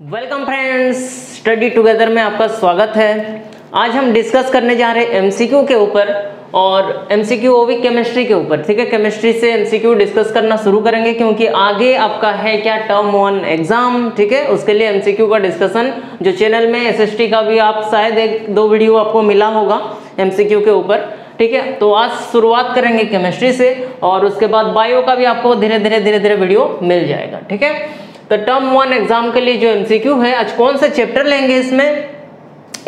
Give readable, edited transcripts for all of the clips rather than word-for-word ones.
Welcome friends, study together में आपका स्वागत है। आज हम डिस्कस करने जा रहे हैं एमसीक्यू के ऊपर और एमसीक्यू वो भी केमिस्ट्री के ऊपर। ठीक है, केमिस्ट्री से एमसीक्यू डिस्कस करना शुरू करेंगे क्योंकि आगे आपका है क्या टर्म 1 एग्जाम। ठीक है, उसके लिए एमसीक्यू का डिस्कशन जो चैनल में एसएसटी का भी आप शायद 1-2 वीडियो आपको मिला होगा एमसीक्यू के ऊपर। ठीक है, तो आज शुरुआत करेंगे केमिस्ट्री से और उसके बाद बायो का भी आपको धीरे धीरे वीडियो मिल जाएगा। ठीक है, तो टर्म 1 एग्जाम के लिए जो एमसीक्यू है, आज कौन से चैप्टर लेंगे इसमें?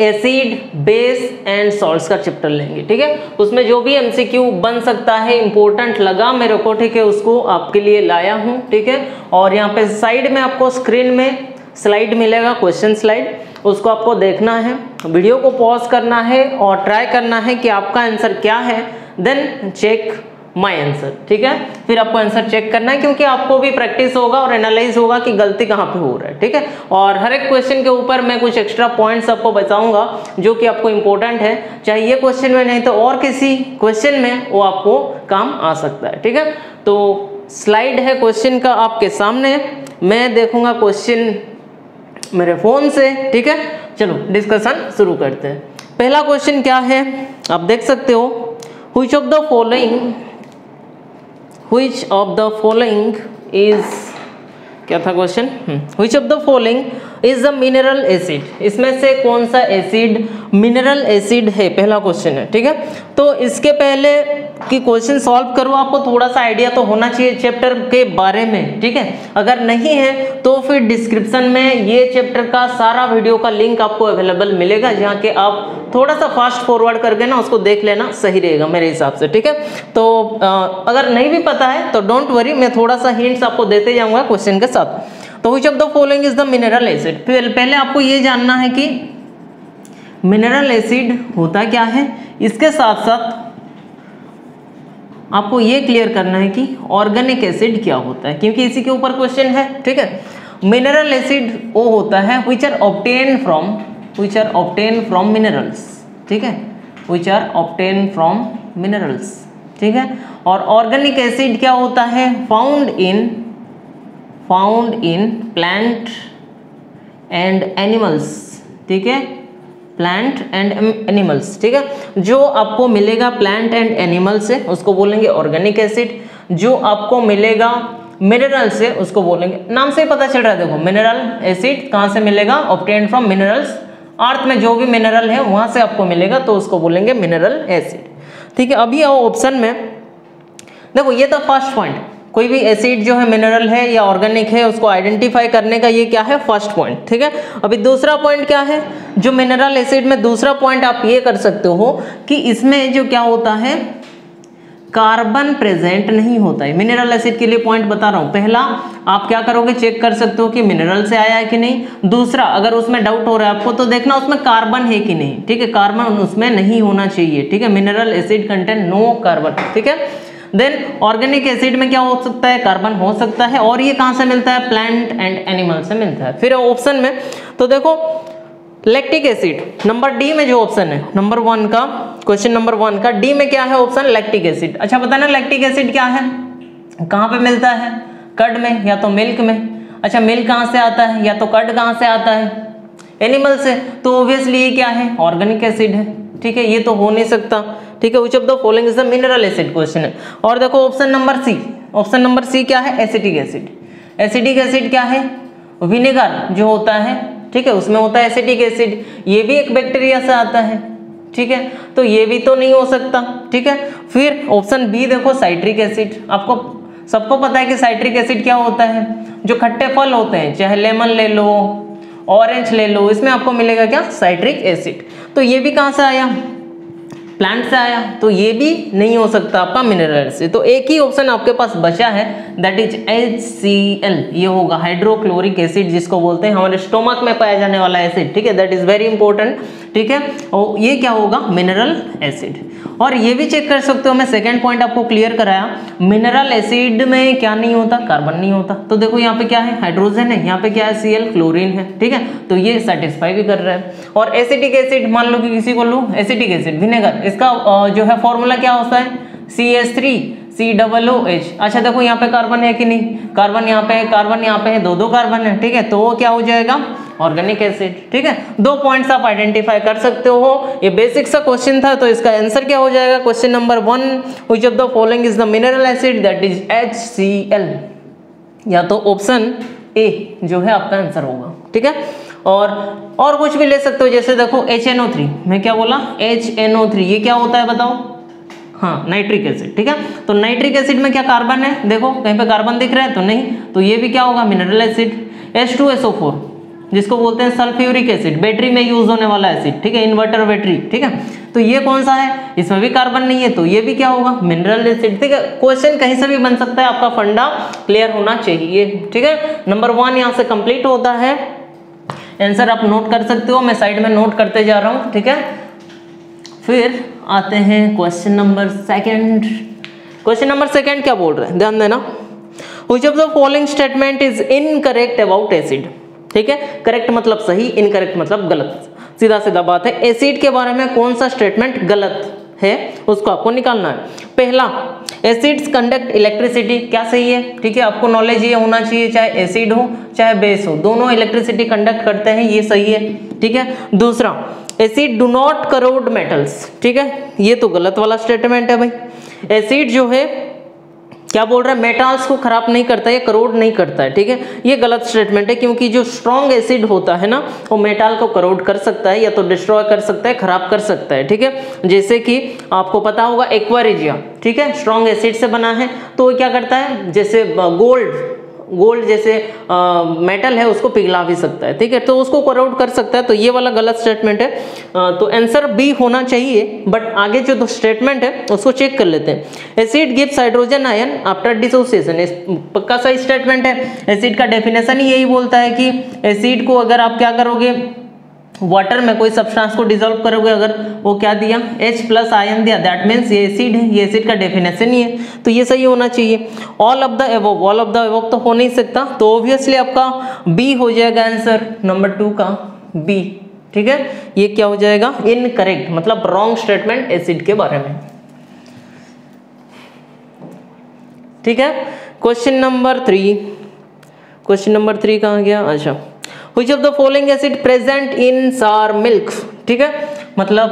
एसिड, बेस एंड सॉल्ट्स का चैप्टर लेंगे। ठीक है, उसमें जो भी एमसीक्यू बन सकता है, इंपॉर्टेंट लगा मेरे को, ठीक है, उसको आपके लिए लाया हूं। ठीक है, और यहाँ पे साइड में आपको स्क्रीन में स्लाइड मिलेगा, क्वेश्चन स्लाइड, उसको आपको देखना है, वीडियो को पॉज करना है और ट्राई करना है कि आपका आंसर क्या है, देन चेक माय आंसर। ठीक है, फिर आपको आंसर चेक करना है क्योंकि आपको भी प्रैक्टिस होगा और एनालाइज होगा कि गलती कहाँ पे हो रहा है। ठीक है, और हर एक क्वेश्चन के ऊपर मैं कुछ एक्स्ट्रा पॉइंट्स आपको बताऊंगा जो कि आपको इंपॉर्टेंट है, चाहे ये क्वेश्चन में नहीं तो और किसी क्वेश्चन में वो आपको काम आ सकता है। ठीक है, तो स्लाइड है क्वेश्चन का आपके सामने, मैं देखूंगा क्वेश्चन मेरे फोन से। ठीक है, चलो डिस्कशन शुरू करते हैं। पहला क्वेश्चन क्या है आप देख सकते हो, which of the following is, क्या था question? which of the following is the mineral acid, इसमें से कौन सा एसिड मिनरल एसिड है, पहला क्वेश्चन है। ठीक है, तो इसके पहले कि क्वेश्चन सॉल्व करो आपको थोड़ा सा आइडिया तो होना चाहिए चैप्टर के बारे में। ठीक है, अगर नहीं है तो फिर डिस्क्रिप्शन में ये चैप्टर का सारा वीडियो का लिंक आपको अवेलेबल मिलेगा, जहाँ के आप थोड़ा सा फास्ट फॉरवर्ड करके ना उसको देख लेना, सही रहेगा मेरे हिसाब से। ठीक है, तो अगर नहीं भी पता है तो डोंट वरी, मैं थोड़ा सा हिंट्स आपको देते जाऊंगा क्वेश्चन के साथ। तो which of the following is the mineral acid, पहले आपको ये जानना है कि मिनरल एसिड होता क्या है, इसके साथ साथ आपको ये क्लियर करना है कि ऑर्गेनिक एसिड क्या होता है, क्योंकि इसी के ऊपर क्वेश्चन है। ठीक है, मिनरल एसिड वो होता है which are obtained from minerals। ठीक है, which are obtained from minerals। ठीक है, और ऑर्गेनिक एसिड क्या होता है? Found in plant and animals. ठीक है, प्लांट एंड एनिमल्स। ठीक है, जो आपको मिलेगा प्लांट एंड एनिमल से उसको बोलेंगे ऑर्गेनिक एसिड, जो आपको मिलेगा मिनरल से उसको बोलेंगे, नाम से ही पता चल रहा है देखो, मिनरल एसिड कहाँ से मिलेगा? ऑब्टेन्ड फ्रॉम मिनरल्स, अर्थ में जो भी मिनरल है वहां से आपको मिलेगा तो उसको बोलेंगे मिनरल एसिड। ठीक है, अभी आओ ऑप्शन में, देखो ये था फर्स्ट पॉइंट, कोई भी एसिड जो है मिनरल है या ऑर्गेनिक है उसको आइडेंटिफाई करने का ये क्या है? First point. ठीक है, अभी दूसरा पॉइंट क्या है? जो मिनरल एसिड में दूसरा पॉइंट आप ये कर सकते हो कि इसमें जो क्या होता है, कार्बन प्रेजेंट नहीं होता है। मिनरल एसिड के लिए पॉइंट बता रहा हूं, पहला आप क्या करोगे, चेक कर सकते हो कि मिनरल से आया है कि नहीं। दूसरा, अगर उसमें डाउट हो रहा है आपको तो देखना उसमें कार्बन है कि नहीं। ठीक है, कार्बन उसमें नहीं होना चाहिए। ठीक है, mineral acid contain no carbon. ठीक है, देन ऑर्गेनिक एसिड में क्या हो सकता है? कार्बन हो सकता है, और ये कहां से मिलता है? प्लांट एंड एनिमल से मिलता है। फिर ऑप्शन में तो देखो लैक्टिक एसिड, नंबर डी में जो ऑप्शन है नंबर 1 का, क्वेश्चन नंबर 1 का डी में क्या है ऑप्शन? Lactic acid. अच्छा बताना लैक्टिक एसिड क्या है, कहां पे मिलता है? कर्ड में या तो मिल्क में। अच्छा, मिल्क कहां से आता है या तो कर्ड कहां से आता है? एनिमल से, तो ऑब्वियसली ये क्या है? ऑर्गेनिक एसिड है। ठीक है, ये तो हो नहीं सकता। ठीक है, which of the following is the mineral acid question है। और देखो option number C, option number C क्या है? Acetic acid. एसिटिक एसिड क्या है? विनेगर जो होता है, ठीक है, उसमें होता है एसिटिक एसिड, ये भी एक बैक्टीरिया से आता है। ठीक है, तो ये भी तो नहीं हो सकता। ठीक है, फिर ऑप्शन बी देखो साइट्रिक एसिड, आपको सबको पता है कि साइट्रिक एसिड क्या होता है? जो खट्टे फल होते हैं, चाहे लेमन ले लो, ऑरेंज ले लो, इसमें आपको मिलेगा क्या? Citric acid. तो ये भी कहां से आया? प्लांट से आया, तो ये भी नहीं हो सकता आपका मिनरल से। तो एक ही ऑप्शन आपके पास बचा है, दैट इज HCl, ये होगा हाइड्रोक्लोरिक एसिड, जिसको बोलते हैं हमारे स्टोमक में पाया जाने वाला एसिड। ठीक है, दैट इज वेरी इंपॉर्टेंट। ठीक है, और ये क्या होगा? Mineral acid. और ये भी चेक कर सकते हो, मैं सेकंड पॉइंट आपको क्लियर कराया, मिनरल एसिड में क्या नहीं होता? कार्बन नहीं होता। तो देखो यहाँ पे क्या है? हाइड्रोजन है, यहाँ पे क्या है? Cl, क्लोरीन है। ठीक है, तो ये सेटिस्फाई भी कर रहा है। और एसिटिक एसिड मान लो कि किसी को लो, एसिटिक एसिड विनेगर, इसका जो है फॉर्मूला क्या होता है? CH3COOH। अच्छा देखो यहाँ पे कार्बन है कि नहीं? कार्बन यहाँ पे है, कार्बन यहाँ पे है, दो कार्बन है। ठीक है, तो वो क्या हो जाएगा? Organic acid. ठीक है, 2 पॉइंट्स आप आइडेंटिफाई कर सकते हो। ये बेसिक सा क्वेश्चन था, तो इसका आंसर क्या हो जाएगा? Question number 1, which of the following is the mineral acid that is HCl, या तो ऑप्शन ए जो है आपका आंसर होगा। ठीक है, और कुछ भी ले सकते हो, जैसे देखो HNO3, मैं क्या बोला? HNO3, ये क्या होता है बताओ? हाँ, नाइट्रिक एसिड। ठीक है, तो नाइट्रिक एसिड में क्या कार्बन है? देखो कहीं पे कार्बन दिख रहा है तो नहीं, तो ये भी क्या होगा? Mineral acid. H2SO4 जिसको बोलते हैं सल्फ्यूरिक एसिड, बैटरी में यूज होने वाला एसिड। ठीक है, इन्वर्टर बैटरी। ठीक है, तो ये कौन सा है? इसमें भी कार्बन नहीं है, तो ये भी क्या होगा? Mineral acid. ठीक है, क्वेश्चन कहीं से भी बन सकता है, आपका फंडा क्लियर होना चाहिए। ठीक है, नंबर 1 यहाँ से कंप्लीट होता है। आंसर आप नोट कर सकते हो, मैं साइड में नोट करते जा रहा हूँ। ठीक है, फिर आते हैं क्वेश्चन नंबर 2। क्वेश्चन नंबर 2 क्या बोल रहे हैं? ध्यान देना। Which of the following statement is incorrect about acid? ठीक है, करेक्ट मतलब सही, इनकरेक्ट मतलब गलत। सीधा सीधा बात है, एसिड के बारे में कौन सा स्टेटमेंट गलत है उसको आपको निकालना है। पहला, एसिड्स कंडक्ट इलेक्ट्रिसिटी, क्या सही है? ठीक है, आपको नॉलेज ये होना चाहिए, चाहे एसिड हो चाहे बेस हो, दोनों इलेक्ट्रिसिटी कंडक्ट करते हैं, ये सही है। ठीक है, दूसरा, acid do not crore metals. ठीक है, ये तो गलत वाला स्टेटमेंट है भाई। एसिड जो है क्या बोल रहा है? मेटल्स को खराब नहीं करता है, करोड नहीं करता है। ठीक है, ये गलत स्टेटमेंट है, क्योंकि जो स्ट्रॉन्ग एसिड होता है ना, वो मेटल को करोड कर सकता है, या तो डिस्ट्रॉय कर सकता है, खराब कर सकता है। ठीक है, जैसे कि आपको पता होगा एक्वा रेजिया, ठीक है, स्ट्रॉन्ग एसिड से बना है, तो वो क्या करता है? जैसे गोल्ड जैसे मेटल है, उसको पिघला भी सकता है। ठीक है, तो उसको करोड कर सकता है, तो ये वाला गलत स्टेटमेंट है। तो आंसर बी होना चाहिए, बट आगे जो दो स्टेटमेंट है उसको चेक कर लेते हैं। Acid gives hydrogen ion after dissociation, पक्का सही स्टेटमेंट है। एसिड का डेफिनेशन ही यही बोलता है कि एसिड को अगर आप क्या करोगे, वाटर में कोई सब्सटेंस को डिसॉल्व करोगे, अगर वो क्या दिया? H+ आयन दिया, दैट मीन्स ये एसिड है। ये एसिड का डेफिनेशन ही है, तो ये सही होना चाहिए। All of the above, all of the above तो हो नहीं सकता, तो ऑब्वियसली आपका बी हो जाएगा आंसर नंबर 2 का बी। ठीक है, ये क्या हो जाएगा? इनकरेक्ट, मतलब रॉन्ग स्टेटमेंट एसिड के बारे में। ठीक है, क्वेश्चन नंबर 3। क्वेश्चन नंबर 3 कहाँ गया? अच्छा, Which of the following acid present in sour milk? ठीक है, मतलब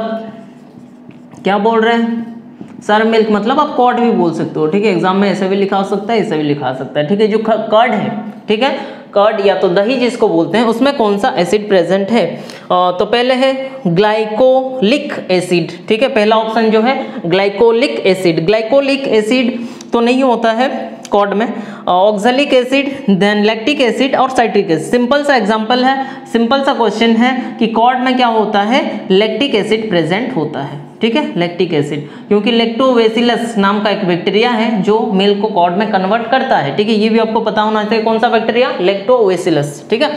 क्या बोल रहे हैं? sour milk मतलब आप कर्ड भी बोल सकते हो। ठीक है, एग्जाम में ऐसे भी लिखा हो सकता है, ऐसे भी लिखा सकता है। ठीक है, जो कर्ड है, ठीक है, कर्ड या तो दही जिसको बोलते हैं, उसमें कौन सा एसिड प्रेजेंट है? तो पहले है ग्लाइकोलिक एसिड। ठीक है, पहला ऑप्शन जो है ग्लाइकोलिक एसिड। ग्लाइकोलिक एसिड तो नहीं होता है कर्ड में। Oxalic acid, then lactic acid और साइट्रिक एसिड। सिंपल सा एग्जांपल है, सिंपल सा क्वेश्चन है कि कर्ड में क्या होता है? लैक्टिक एसिड प्रेजेंट होता है। ठीक है, लैक्टिक एसिड, क्योंकि लैक्टोबैसिलस नाम का एक बैक्टीरिया है जो मिल्क को कर्ड में कन्वर्ट करता है। ठीक है, ये भी आपको पता होना चाहिए, कौन सा बैक्टीरिया? लैक्टोबैसिलस। ठीक है,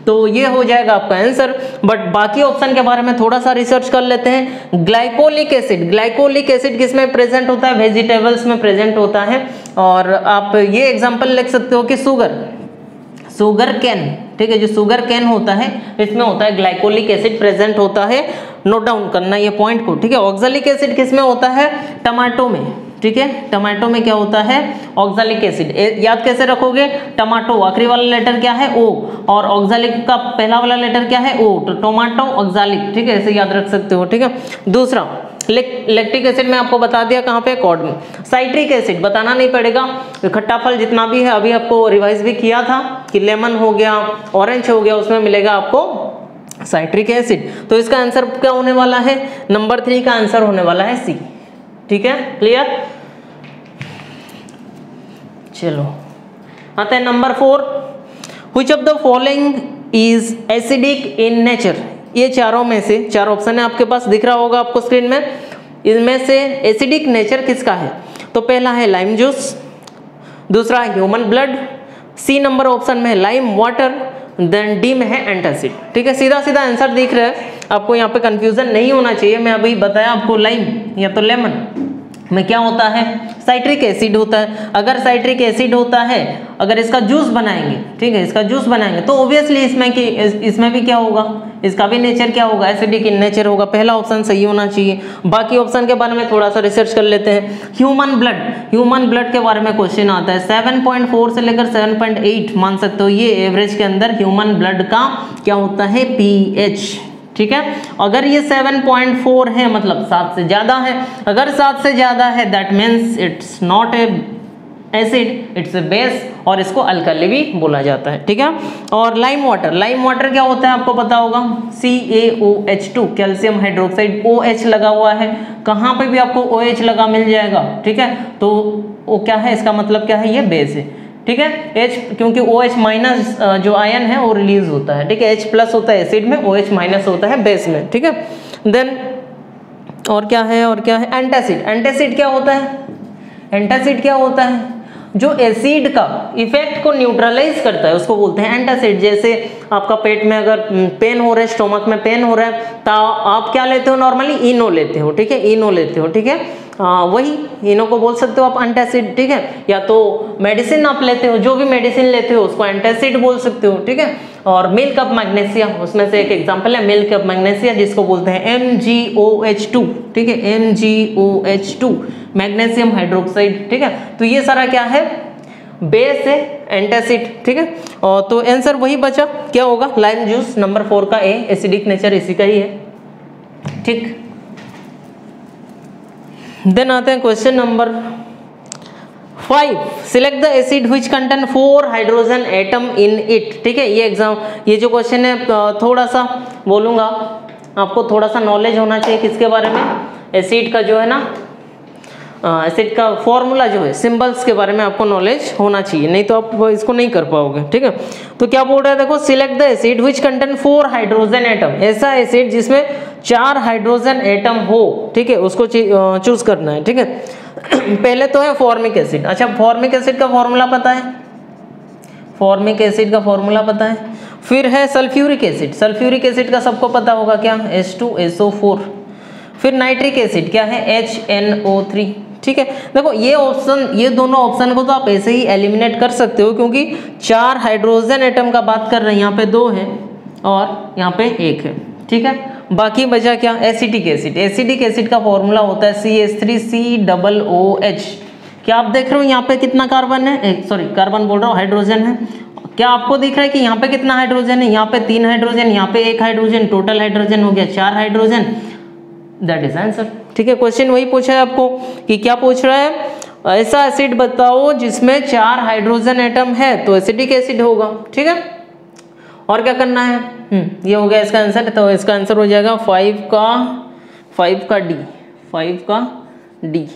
तो ये हो जाएगा आपका आंसर। बट बाकी ऑप्शन के बारे में थोड़ा सा रिसर्च कर लेते हैं। ग्लाइकोलिक एसिड, ग्लाइकोलिक एसिड किसमें प्रेजेंट होता है? वेजिटेबल्स में प्रेजेंट होता है। और आप ये एग्जांपल लिख सकते हो कि शुगर कैन, ठीक है, जो शुगर कैन होता है इसमें होता है ग्लाइकोलिक एसिड प्रेजेंट होता है। नोट डाउन करना ये पॉइंट को। ठीक है, ऑक्सैलिक एसिड किसमें होता है? टमाटो में। ठीक है, टमाटो में क्या होता है? Oxalic acid. याद कैसे रखोगे? टमाटो आखिरी वाला लेटर क्या है? ओ, और ऑक्सैलिक का पहला वाला लेटर क्या है? ओ, तो टोमेटो ऑक्सैलिक। ठीक है, ऐसे याद रख सकते हो। ठीक है, दूसरा लैक्टिक एसिड में आपको बता दिया कहाँ पे? कर्ड में। साइट्रिक एसिड बताना नहीं पड़ेगा, खट्टा फल जितना भी है, अभी आपको रिवाइज भी किया था कि लेमन हो गया, ऑरेंज हो गया, उसमें मिलेगा आपको साइट्रिक एसिड। तो इसका आंसर क्या होने वाला है? नंबर 3 का आंसर होने वाला है सी। ठीक है, क्लियर? चलो आते हैं number 4। Which of the following is acidic in nature? ये चारों में से, चार ऑप्शन है आपके पास, दिख रहा होगा आपको स्क्रीन में। इनमें से एसिडिक नेचर किसका है? तो पहला है लाइम जूस, दूसरा human blood, C number option में है लाइम वाटर, देन डी में है एंटासिड। ठीक है, सीधा सीधा आंसर दिख रहा है आपको, यहाँ पे कंफ्यूजन नहीं होना चाहिए। मैं अभी बताया आपको, लाइम या तो लेमन में क्या होता है? साइट्रिक एसिड होता है। अगर साइट्रिक एसिड होता है, अगर इसका जूस बनाएंगे, ठीक है, इसका जूस बनाएंगे, तो ऑब्वियसली इसमें भी क्या होगा? इसका भी नेचर क्या होगा, एसिडिक इन नेचर होगा। पहला ऑप्शन सही होना चाहिए। बाकी ऑप्शन के बारे में थोड़ा सा रिसर्च कर लेते हैं। ह्यूमन ब्लड के बारे में क्वेश्चन आता है। 7.4 से लेकर 7.8 मान सकते हो, ये एवरेज के अंदर ह्यूमन ब्लड का क्या होता है, पीएच। ठीक है, अगर ये 7.4 है मतलब 7 से ज्यादा है, अगर 7 से ज्यादा है that means it's not a acid, it's a base, और इसको अल्कली भी बोला जाता है। ठीक है, और लाइम वाटर क्या होता है आपको पता होगा, CaOH2 कैल्शियम हाइड्रोक्साइड, OH लगा हुआ है, कहाँ पे भी आपको OH लगा मिल जाएगा। ठीक है, तो वो क्या है, इसका मतलब क्या है, ये बेस है। ठीक है, H क्योंकि OH माइनस जो आयन है वो रिलीज होता है। ठीक है, H प्लस होता है एसिड में, OH माइनस होता है बेस में। ठीक है, देन और क्या है, एंटासिड क्या होता है, एंटासिड क्या होता है, जो एसिड का इफेक्ट को न्यूट्रलाइज करता है उसको बोलते हैं एंटासिड। जैसे आपका पेट में अगर पेन हो रहा है, स्टोमक में पेन हो रहा है, तो आप क्या लेते हो, नॉर्मली इनो लेते हो। ठीक है, इनो लेते हो। ठीक है, वही इनो को बोल सकते हो आप एंटासिड। ठीक है, या तो मेडिसिन आप लेते हो, जो भी मेडिसिन लेते हो उसको एंटासिड बोल सकते हो। ठीक है, और मिल्क ऑफ मैग्नीशिया उसमें से एक एग्जांपल है मिल्क ऑफ मैग्नीशिया, जिसको बोलते हैं MgOH2। ठीक है, MgOH2 मैग्नीशियम हाइड्रोक्साइड। ठीक है, तो ये सारा क्या है, बेस है, एंटासिड। ठीक है, और तो आंसर वही बचा, क्या होगा, लाइम जूस। नंबर 4 का ए, एसिडिक नेचर इसी का ही है। ठीक, देन आते हैं question number 5। Select the acid which contain 4 hydrogen atom in it. ठीक है, ये जो क्वेश्चन है थोड़ा सा बोलूंगा, आपको थोड़ा सा नॉलेज होना चाहिए किसके बारे में, एसिड का जो है ना, एसिड का फॉर्मूला जो है, सिंबल्स के बारे में आपको नॉलेज होना चाहिए, नहीं तो आप इसको नहीं कर पाओगे। ठीक है, तो क्या बोल रहा है, देखो, select the acid which contain 4 hydrogen atom, ऐसा एसिड जिसमें 4 हाइड्रोजन एटम हो। ठीक है, उसको चूज करना है। ठीक है, पहले तो है फॉर्मिक एसिड। अच्छा, फॉर्मिक एसिड का फॉर्मूला पता है, फॉर्मिक एसिड का फॉर्मूला पता है। फिर है सल्फ्यूरिक एसिड, सल्फ्यूरिक एसिड का सबको पता होगा, क्या, H2SO4। फिर नाइट्रिक एसिड क्या है, HNO3। ठीक है, देखो ये दोनों ऑप्शन को तो आप ऐसे ही एलिमिनेट कर सकते हो, क्योंकि 4 हाइड्रोजन एटम का बात कर रहे हैं, यहाँ पे 2 है और यहाँ पे 1 है। ठीक है, बाकी बचा क्या, एसिटिक एसिड। एसिडिक एसिड का फॉर्मूला होता है CH3COOH। क्या आप देख रहे हो यहाँ पे कितना कार्बन है, सॉरी कार्बन बोल रहा हूँ, हाइड्रोजन है। क्या आपको दिख रहा है कि यहाँ पे कितना हाइड्रोजन है, यहाँ पे 3 हाइड्रोजन, यहाँ पे 1 हाइड्रोजन, टोटल हाइड्रोजन हो गया 4 हाइड्रोजन। That is answer. ठीक है, क्वेश्चन वही पूछा है आपको कि क्या पूछ रहा है, ऐसा एसिड बताओ जिसमें 4 हाइड्रोजन एटम है, तो एसिडिक एसिड होगा। ठीक है, और क्या करना है, ये हो गया इसका आंसर। तो इसका आंसर हो जाएगा 5 का डी।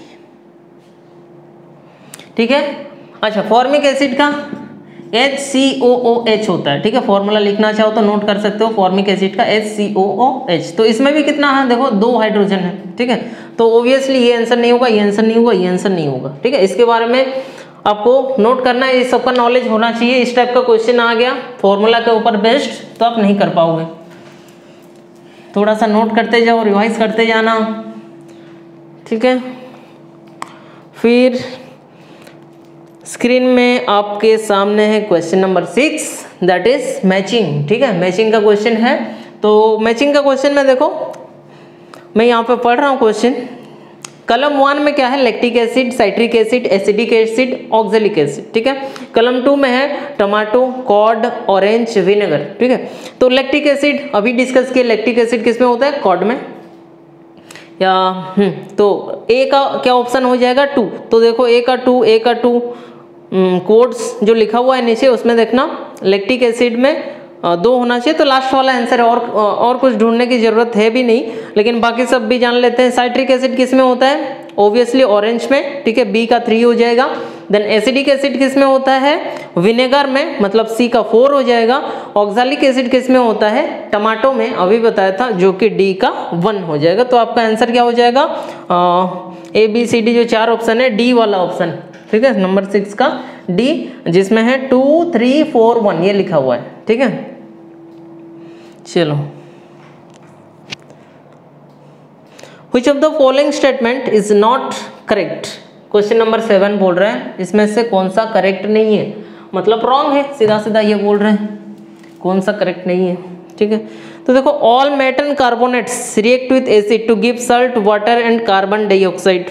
ठीक है, अच्छा, फॉर्मिक एसिड का HCOOH होता है। ठीक है, फॉर्मूला लिखना चाहो तो नोट कर सकते हो, फॉर्मिक एसिड का HCOOH। तो इसमें भी कितना है, देखो 2 हाइड्रोजन है। ठीक है, तो ऑब्वियसली ये आंसर नहीं होगा, ये आंसर नहीं होगा, ये आंसर नहीं होगा। ठीक है, इसके बारे में आपको नोट करना है, ये सबका नॉलेज होना चाहिए। इस टाइप का क्वेश्चन आ गया फॉर्मूला के ऊपर बेस्ड, तो आप नहीं कर पाओगे। थोड़ा सा नोट करते जाओ, रिवाइज करते जाना। ठीक है, फिर स्क्रीन में आपके सामने है question number 6, that is matching. ठीक है, मैचिंग का क्वेश्चन है। तो मैचिंग का क्वेश्चन में देखो, मैं यहाँ पे पढ़ रहा हूँ क्वेश्चन। कलम 1 में क्या है, lactic acid, citric acid, acidic acid, oxalic acid. ठीक है, कलम 2 में है टमाटो, कॉर्ड, ऑरेंज, विनेगर। ठीक है, तो लैक्टिक एसिड अभी डिस्कस किया, लैक्टिक एसिड किस में होता है, कॉर्ड में, या तो ए का क्या ऑप्शन हो जाएगा, 2। तो देखो ए का 2 कोड्स जो लिखा हुआ है नीचे उसमें देखना, लैक्टिक एसिड में 2 होना चाहिए, तो लास्ट वाला आंसर है। और कुछ ढूंढने की जरूरत है भी नहीं, लेकिन बाकी सब भी जान लेते हैं। साइट्रिक एसिड किस में होता है, ऑब्वियसली ऑरेंज में। ठीक है, बी का 3 हो जाएगा। देन एसिडिक एसिड किस में होता है, विनेगर में, मतलब सी का 4 हो जाएगा। ऑक्जेलिक एसिड किस में होता है, टमाटो में, अभी बताया था, जो कि डी का 1 हो जाएगा। तो आपका आंसर क्या हो जाएगा, ABCD जो 4 ऑप्शन है, डी वाला ऑप्शन। ठीक है, नंबर 6 का डी, जिसमें है 2 3 4 1 ये लिखा हुआ है। ठीक है, चलो, Which of the following statement is not correct? Question number 7 बोल रहे हैं, इसमें से कौन सा करेक्ट नहीं है, मतलब रॉन्ग है, सीधा सीधा ये बोल रहे हैं, कौन सा करेक्ट नहीं है। ठीक है, तो देखो all metal carbonates react with acid to give salt water and carbon dioxide,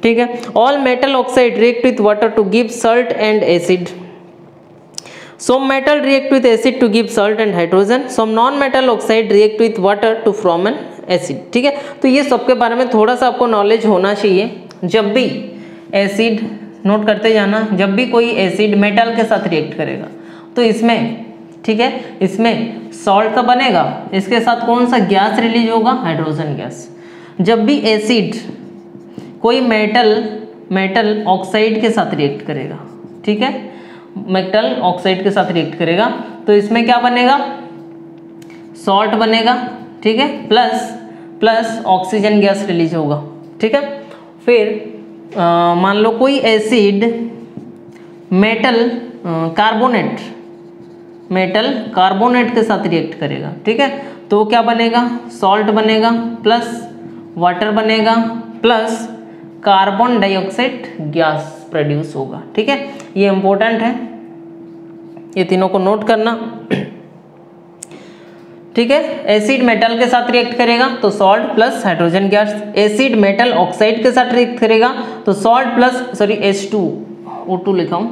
ठीक है। All metal oxide react with water to give salt and acid. Some metal react with acid to give salt and hydrogen. Some non-metal oxide react with water to form an acid, ठीक है। तो ये सबके बारे में थोड़ा सा आपको नॉलेज होना चाहिए। जब भी एसिड, नोट करते जाना, जब भी कोई एसिड मेटल के साथ रिएक्ट करेगा तो इसमें, ठीक है, इसमें सॉल्ट तो बनेगा, इसके साथ कौन सा गैस रिलीज होगा, हाइड्रोजन गैस। जब भी एसिड कोई मेटल ऑक्साइड के साथ रिएक्ट करेगा, ठीक है, मेटल ऑक्साइड के साथ रिएक्ट करेगा तो इसमें क्या बनेगा, सॉल्ट बनेगा, ठीक है, प्लस ऑक्सीजन गैस रिलीज होगा, ठीक है। फिर मान लो कोई एसिड मेटल कार्बोनेट के साथ रिएक्ट करेगा, ठीक है, तो क्या बनेगा, सॉल्ट बनेगा, प्लस वाटर बनेगा, plus carbon dioxide gas produce होगा, ठीक है। ये इंपॉर्टेंट है, ये तीनों को नोट करना, ठीक है। एसिड मेटल के साथ रिएक्ट करेगा तो salt plus hydrogen gas, acid metal oxide के साथ रिएक्ट करेगा तो सॉल्ट प्लस O2 लिखा हूं,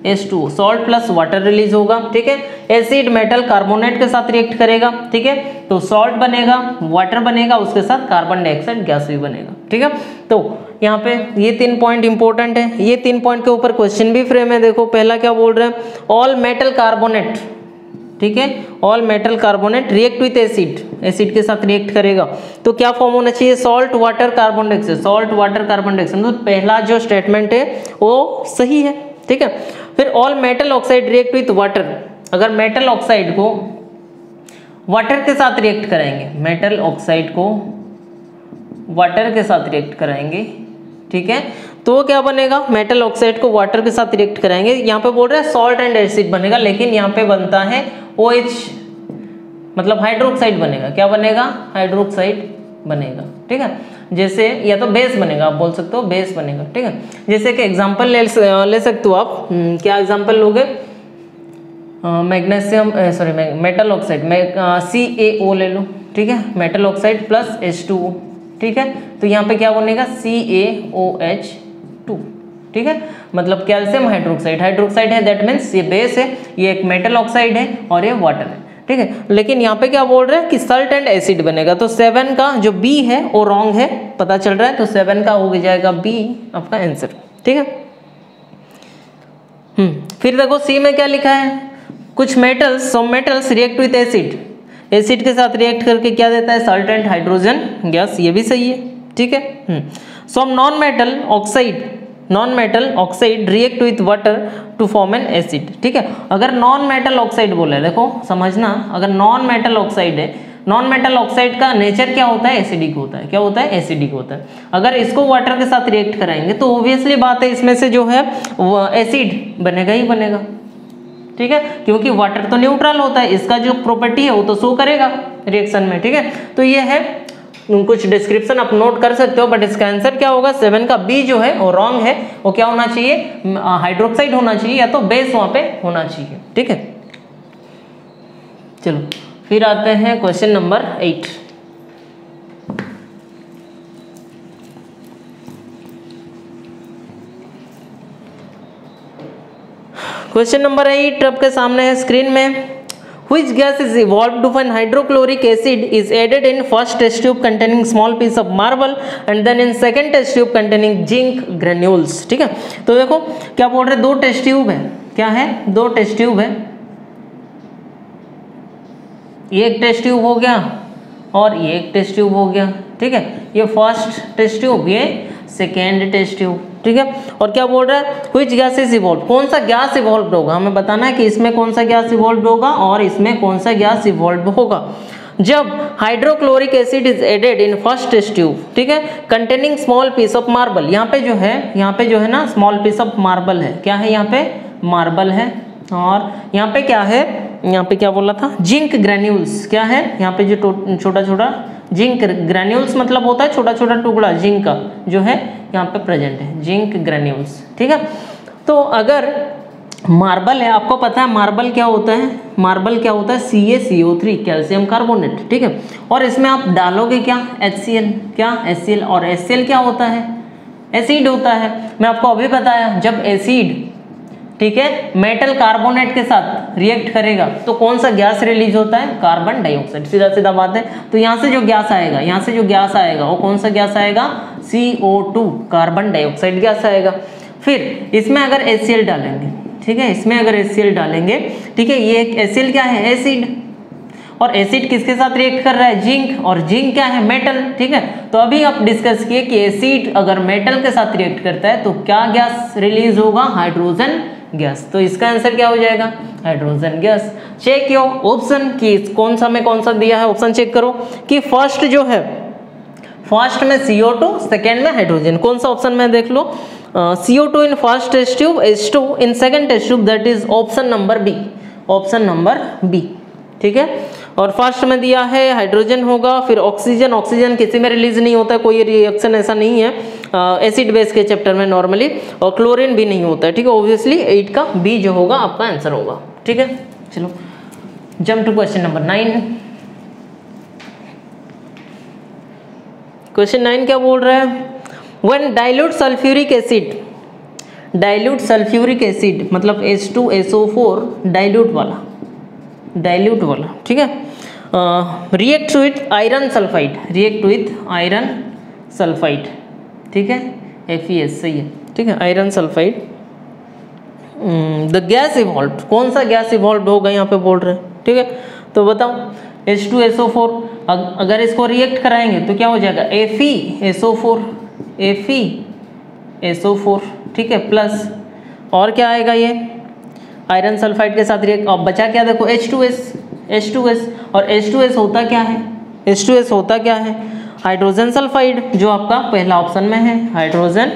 H2O, salt plus water release होगा, ठीक है। एसिड मेटल कार्बोनेट के साथ रिएक्ट करेगा, ठीक है, तो सॉल्ट बनेगा, वाटर बनेगा, उसके साथ कार्बन डाइऑक्साइड गैस भी बनेगा, ठीक है। तो यहाँ पे ये 3 पॉइंट इंपॉर्टेंट है। ये 3 पॉइंट के ऊपर क्वेश्चन भी फ्रेम है। देखो पहला क्या बोल रहे हैं, ऑल मेटल कार्बोनेट, ठीक है, all metal carbonate react with acid के साथ रिएक्ट करेगा तो क्या फॉर्म होना चाहिए, salt water carbon dioxide, salt water carbon dioxide. तो पहला जो स्टेटमेंट है वो सही है, ठीक है। फिर all metal oxide react with water, अगर मेटल ऑक्साइड को वाटर के साथ रिएक्ट कराएंगे, मेटल ऑक्साइड को वाटर के साथ रिएक्ट कराएंगे, ठीक है, तो क्या बनेगा, मेटल ऑक्साइड को वाटर के साथ रिएक्ट कराएंगे, यहाँ पे बोल रहे हैं सॉल्ट एंड एसिड बनेगा, लेकिन यहाँ पे बनता है OH, मतलब हाइड्रोक्साइड बनेगा। क्या बनेगा, हाइड्रोक्साइड बनेगा, ठीक है। जैसे या तो बेस बनेगा, आप बोल सकते हो बेस बनेगा, ठीक है। जैसे कि एग्जांपल ले सकते हो आप, क्या एग्जांपल लोगे, मैग्नीशियम सॉरी मेटल ऑक्साइड में CaO ले लो, ठीक है, मेटल ऑक्साइड प्लस H2O, ठीक है, तो यहाँ पे क्या बनेगा CaOH2, ठीक है, मतलब कैल्शियम हाइड्रोक्साइड है, दैट मीन्स ये बेस है, ये एक मेटल ऑक्साइड है और ये वाटर है, ठीक है। लेकिन यहाँ पे क्या बोल रहे हैं कि सॉल्ट एंड एसिड बनेगा, तो 7 का जो B है वो रॉन्ग है, पता चल रहा है, तो 7 का हो जाएगा B आपका आंसर, ठीक है। फिर देखो C में क्या लिखा है, कुछ metals, some metals react with acid के साथ रिएक्ट करके क्या देता है, सॉल्ट एंड हाइड्रोजन गैस, ये भी सही है, ठीक है। Some non metal oxide react with water to form an acid, ठीक है। अगर नॉन मेटल ऑक्साइड बोला है, देखो समझना, अगर नॉन मेटल ऑक्साइड है, नॉन मेटल ऑक्साइड का नेचर क्या होता है, एसिडिक होता है। क्या होता है, एसिडिक होता है। अगर इसको वाटर के साथ रिएक्ट कराएंगे तो ऑब्वियसली बात है, इसमें से जो है वो एसिड बनेगा ही बनेगा, ठीक है, क्योंकि वाटर तो न्यूट्रल होता है, इसका जो प्रॉपर्टी है वो तो शो करेगा रिएक्शन में, ठीक है। तो ये है, कुछ डिस्क्रिप्शन आप नोट कर सकते हो, बट इसका आंसर क्या होगा, 7 का B जो है वो रॉन्ग है, वो क्या होना चाहिए, हाइड्रोक्साइड होना चाहिए, या तो बेस वहां पे होना चाहिए, ठीक है। चलो फिर आते हैं क्वेश्चन नंबर 8। क्वेश्चन नंबर 8 आपके सामने है स्क्रीन में। Which gas is evolved when hydrochloric acid is added in first test tube containing small piece of marble and then in second test tube containing zinc granules, ठीक है। तो देखो क्या बोल रहे, 2 टेस्ट ट्यूब है, क्या है, 2 टेस्ट ट्यूब है, ये एक टेस्ट ट्यूब हो गया और ये एक टेस्ट ट्यूब हो गया, ठीक है। ये फर्स्ट टेस्ट ट्यूब, ये सेकेंड टेस्ट ट्यूब, ठीक है। और क्या बोल रहा है, व्हिच गैस इज इवॉल्व, कौन सा गैस इवॉल्व होगा, हमें बताना है कि इसमें कौन सा गैस इवॉल्व होगा और इसमें कौन सा गैस इवॉल्व होगा जब hydrochloric acid is added in first test tube, ठीक है, containing small piece of marble. यहाँ पे जो है ना स्मॉल पीस ऑफ मार्बल है, क्या है, यहाँ पे मार्बल है, और यहाँ पे क्या है, यहाँ पे क्या बोला था, जिंक ग्रेन्यूल्स, क्या है, यहाँ पे जो छोटा छोटा जिंक ग्रेन्यूल्स मतलब होता है छोटा छोटा टुकड़ा जिंक का, जो है यहाँ पे प्रेजेंट है, जिंक ग्रेन्यूल्स, ठीक है। तो अगर मार्बल है, आपको पता है मार्बल क्या होता है, मार्बल क्या होता है CaCO3 कैल्शियम कार्बोनेट, ठीक है। और इसमें आप डालोगे क्या HCl, क्या HCl, और HCl क्या होता है, एसिड होता है। मैं आपको अभी बताया जब एसिड, ठीक है, मेटल कार्बोनेट के साथ रिएक्ट करेगा तो कौन सा गैस रिलीज होता है, कार्बन डाइऑक्साइड, सीधा सीधा बात है। तो यहाँ से जो गैस आएगा, यहाँ से जो गैस आएगा वो कौन सा गैस आएगा, CO2 कार्बन डाइऑक्साइड गैस आएगा। फिर इसमें अगर HCl डालेंगे, ठीक है, इसमें अगर HCl डालेंगे, ठीक है, ये HCl क्या है, एसिड, और एसिड किसके साथ रिएक्ट कर रहा है, जिंक, और जिंक क्या है, मेटल, ठीक है। तो अभी आप डिस्कस किए कि एसिड अगर मेटल के साथ रिएक्ट करता है तो क्या गैस रिलीज होगा, हाइड्रोजन गैस। तो इसका आंसर क्या हो जाएगा, hydrogen gas. Check your option कि कौन सा में कौन सा दिया है, ऑप्शन चेक करो कि फर्स्ट जो है, फर्स्ट में CO2, सेकेंड में हाइड्रोजन, कौन सा ऑप्शन में देख लो, CO2 in first test tube, H2 in second test tube, that is option number B, option number B, ठीक है। और फर्स्ट में दिया है हाइड्रोजन होगा, फिर ऑक्सीजन, ऑक्सीजन किसी में रिलीज नहीं होता है, कोई रिएक्शन ऐसा नहीं है एसिड बेस के चैप्टर में नॉर्मली, और क्लोरीन भी नहीं होता है, ठीक है। ऑब्वियसली 8 का बी जो होगा आपका आंसर होगा, ठीक है। चलो jump to question number 9। Question 9 क्या बोल रहा है, when dilute sulphuric acid, dilute sulphuric acid मतलब H2SO4 डाइल्यूट वाला, डाइल्यूट वाला, ठीक है, react with iron sulphide, react with iron sulphide, ठीक है, FeS, सही है, ठीक है, iron sulphide, the gas evolve, कौन सा गैस इवॉल्व होगा यहाँ पे बोल रहे हैं, ठीक है। तो बताओ H2SO4 अगर इसको रिएक्ट कराएंगे तो क्या हो जाएगा, FeSO4, FeSO4, ठीक है, प्लस और क्या आएगा, ये आयरन सल्फाइड के साथ रिएक्ट, अब बचा क्या देखो H2S, और H2S होता क्या है, H2S होता क्या है, हाइड्रोजन सल्फाइड, जो आपका पहला ऑप्शन में है, हाइड्रोजन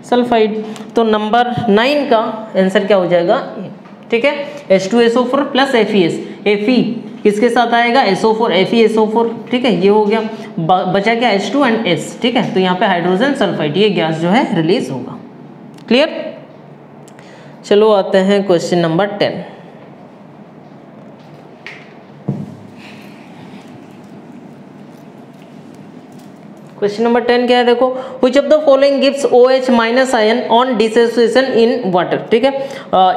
सल्फाइड। तो नंबर 9 का आंसर क्या हो जाएगा, ठीक है, H2SO4 प्लस FeS, Fe किसके साथ आएगा, SO4, FeSO4, ठीक है, ये हो गया, बचा क्या H2 एंड S, ठीक है। तो यहाँ पे हाइड्रोजन सल्फाइड ये गैस जो है रिलीज होगा, क्लियर। चलो आते हैं क्वेश्चन नंबर 10। क्वेश्चन नंबर 10 क्या है देखो, which of the following gives OH minus ion on dissociation in water, ठीक है।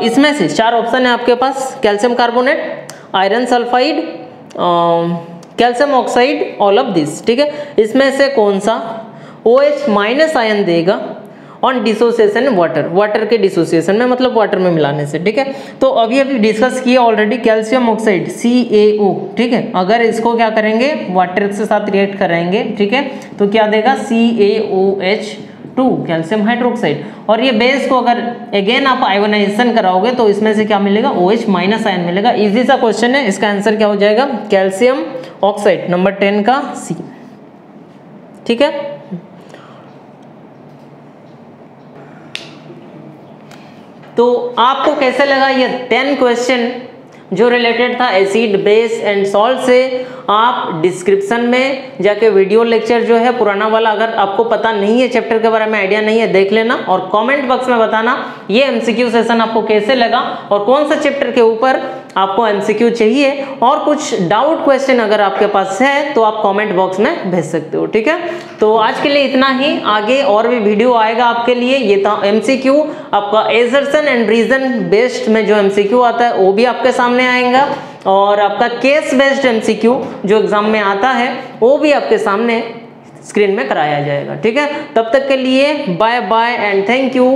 इसमें से 4 ऑप्शन है आपके पास, calcium carbonate, iron sulphide, calcium oxide, all of this, ठीक है। इसमें से कौन सा OH माइनस आयन देगा ऑन डिसोसिएशन वाटर, वाटर के डिसोसिएशन में मतलब वाटर में मिलाने से, ठीक है। तो अभी डिस्कस किया ऑलरेडी, कैल्शियम ऑक्साइड CaO, ठीक है, अगर इसको क्या करेंगे वाटर के साथ रिएक्ट कराएंगे, ठीक है, तो क्या देगा CaOH2 कैल्शियम हाइड्रोक्साइड, और ये बेस को अगर अगेन आप आयोनाइजेशन कराओगे तो इसमें से क्या मिलेगा, OH माइनस आयन मिलेगा। इजी सा क्वेश्चन है, इसका आंसर क्या हो जाएगा, कैल्शियम ऑक्साइड, नंबर 10 का C, ठीक है। तो आपको कैसे लगा ये 10 क्वेश्चन जो रिलेटेड था एसिड, बेस एंड सॉल्ट से? आप डिस्क्रिप्शन में जाके वीडियो लेक्चर जो है पुराना वाला, अगर आपको पता नहीं है चैप्टर के बारे में, आइडिया नहीं है, देख लेना और कमेंट बॉक्स में बताना ये एमसीक्यू सेशन आपको कैसे लगा और कौन सा चैप्टर के ऊपर आपको एमसीक्यू चाहिए, और कुछ डाउट क्वेश्चन अगर आपके पास है तो आप कमेंट बॉक्स में भेज सकते हो, ठीक है। तो आज के लिए इतना ही, आगे और भी वीडियो आएगा आपके लिए। ये था एमसीक्यू आपका एजर्सन एंड रीजन बेस्ड में जो एमसीक्यू आता है वो भी आपके सामने आएगा, और आपका केस बेस्ड एमसीक्यू जो एग्जाम में आता है वो भी आपके सामने स्क्रीन में कराया जाएगा, ठीक है। तब तक के लिए bye bye and thank you.